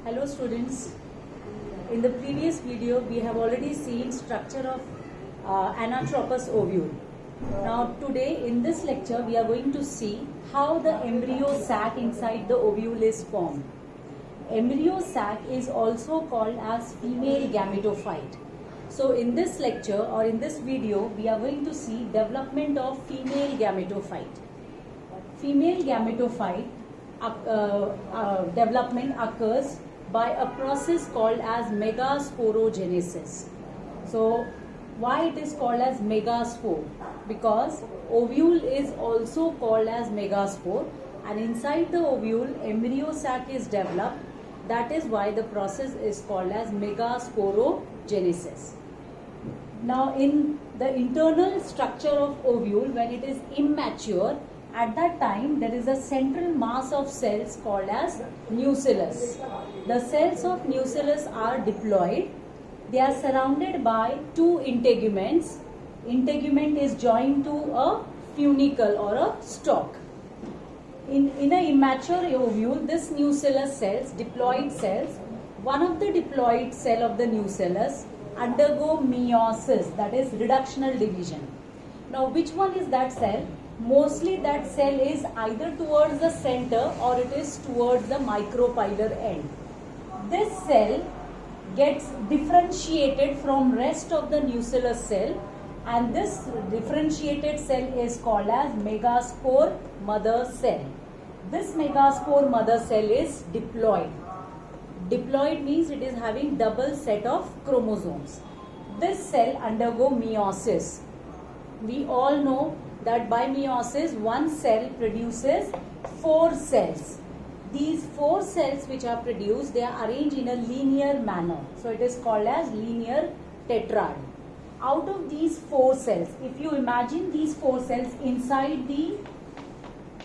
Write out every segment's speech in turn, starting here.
Hello students, in the previous video we have already seen structure of anatropous ovule. Now today in this lecture we are going to see how the embryo sac inside the ovule is formed. Embryo sac is also called as female gametophyte. So in this lecture or in this video we are going to see development of female gametophyte. Female gametophyte development occurs by a process called as megasporogenesis. So why it is called as megaspore? Because ovule is also called as megaspore, and inside the ovule embryo sac is developed. That is why the process is called as megasporogenesis. Now in the internal structure of ovule, when it is immature, at that time there is a central mass of cells called as nucellus. The cells of nucellus are diploid. They are surrounded by two integuments. Integument is joined to a funicle or a stalk. In an immature ovule, this nucellus cells, diploid cells, one of the diploid cell of the nucellus undergo meiosis, that is reductional division. Now which one is that cell? Mostly that cell is either towards the center or it is towards the micropylar end. This cell gets differentiated from rest of the nucellus cell, and this differentiated cell is called as megaspore mother cell. This megaspore mother cell is diploid. Diploid means it is having double set of chromosomes. This cell undergo meiosis. We all know that by meiosis one cell produces 4 cells. These 4 cells which are produced, they are arranged in a linear manner. So it is called as linear tetrad. Out of these 4 cells, if you imagine these 4 cells inside the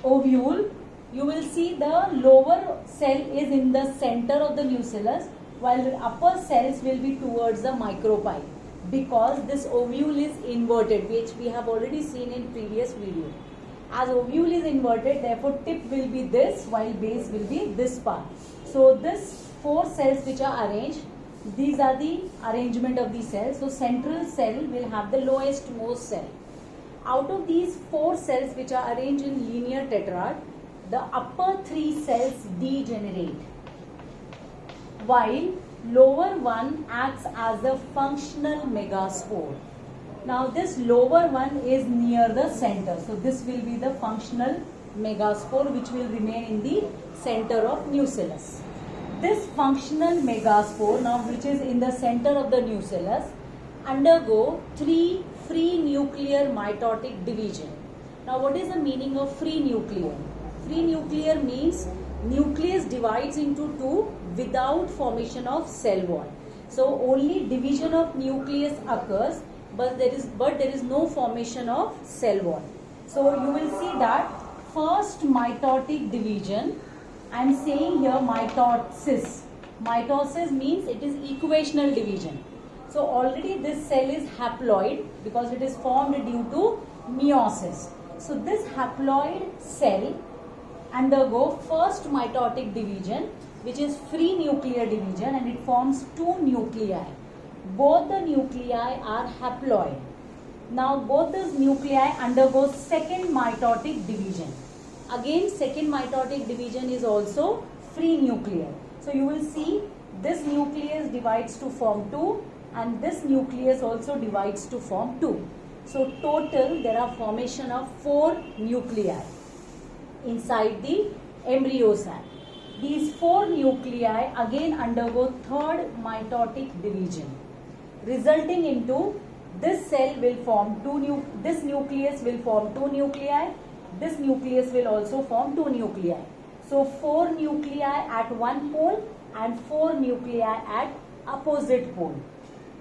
ovule, you will see the lower cell is in the center of the nucellus, while the upper cells will be towards the micropyle, because this ovule is inverted, which we have already seen in previous video. As ovule is inverted, therefore tip will be this while base will be this part. So this 4 cells which are arranged, these are the arrangement of the cells. So central cell will have the lowest most cell. Out of these 4 cells which are arranged in linear tetrad, the upper 3 cells degenerate, while lower one acts as a functional megaspore. Now this lower one is near the center. So this will be the functional megaspore which will remain in the center of nucellus. This functional megaspore, now which is in the center of the nucellus, undergo 3 free nuclear mitotic division. Now what is the meaning of free nuclear? Free nuclear means nucleus divides into 2 without formation of cell wall. So only division of nucleus occurs, but there is no formation of cell wall. So you will see that first mitotic division, I am saying here mitosis. Mitosis means it is equational division. So already this cell is haploid because it is formed due to meiosis. So this haploid cell undergo first mitotic division, which is free nuclear division, and it forms 2 nuclei. Both the nuclei are haploid. Now both those nuclei undergo second mitotic division. Again second mitotic division is also free nuclear. So you will see this nucleus divides to form 2 and this nucleus also divides to form 2. So total there are formation of 4 nuclei inside the embryo sac. These 4 nuclei again undergo third mitotic division, resulting into this cell will form this nucleus will form 2 nuclei, this nucleus will also form 2 nuclei. So 4 nuclei at one pole and 4 nuclei at opposite pole.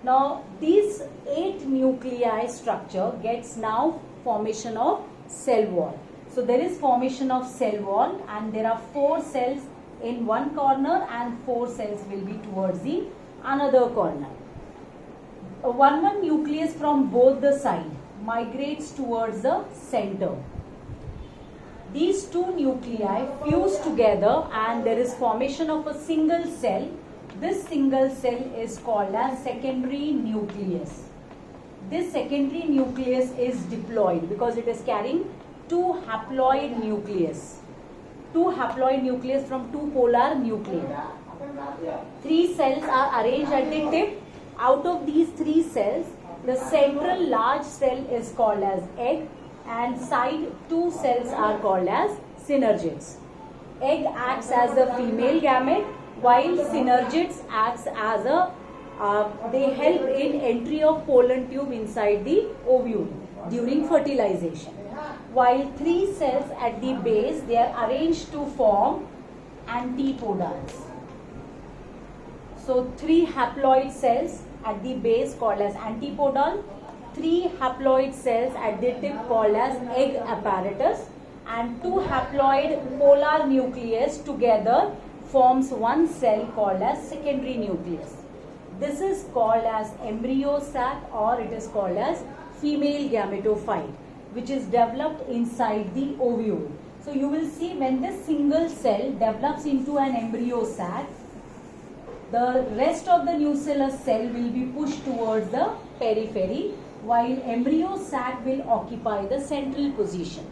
Now these 8 nuclei structure gets now formation of cell wall. So there is formation of cell wall, and there are 4 cells in one corner and 4 cells will be towards the another corner. One nucleus from both the side migrates towards the center. these two nuclei fuse together and there is formation of a single cell. This single cell is called as secondary nucleus. This secondary nucleus is diploid because it is carrying two haploid nucleus. Two haploid nucleus from two polar nuclei. Three cells are arranged at the tip. Out of these three cells, the central large cell is called as egg and side two cells are called as synergids. Egg acts as the female gamete while synergids acts as a they help in entry of pollen tube inside the ovule during fertilization. While three cells at the base, they are arranged to form antipodals. So three haploid cells at the base called as antipodal, three haploid cells at the tip called as egg apparatus, and two haploid polar nucleus together forms one cell called as secondary nucleus. This is called as embryo sac or it is called as female gametophyte, which is developed inside the ovule. So you will see when this single cell develops into an embryo sac, the rest of the nucellus cell will be pushed towards the periphery while embryo sac will occupy the central position.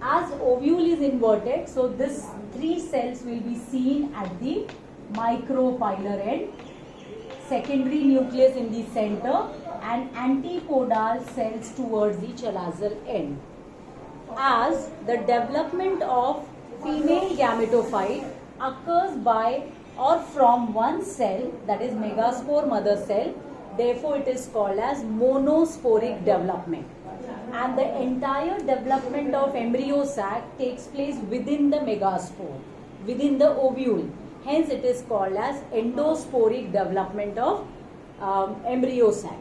As ovule is inverted, so this three cells will be seen at the micropylar end, secondary nucleus in the center and antipodal cells towards the chalazal end. As the development of female gametophyte occurs by or from one cell, that is megaspore mother cell, therefore it is called as monosporic development. And the entire development of embryo sac takes place within the megaspore, within the ovule. Hence it is called as endosporic development of embryo sac.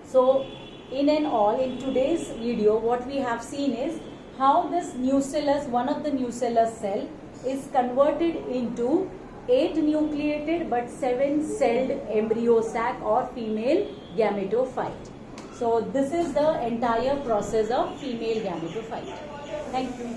So in and all, in today's video, what we have seen is how this nucellus, one of the nucellus cell is converted into 8 nucleated but 7 celled embryo sac or female gametophyte. So this is the entire process of female gametophyte. Thank you.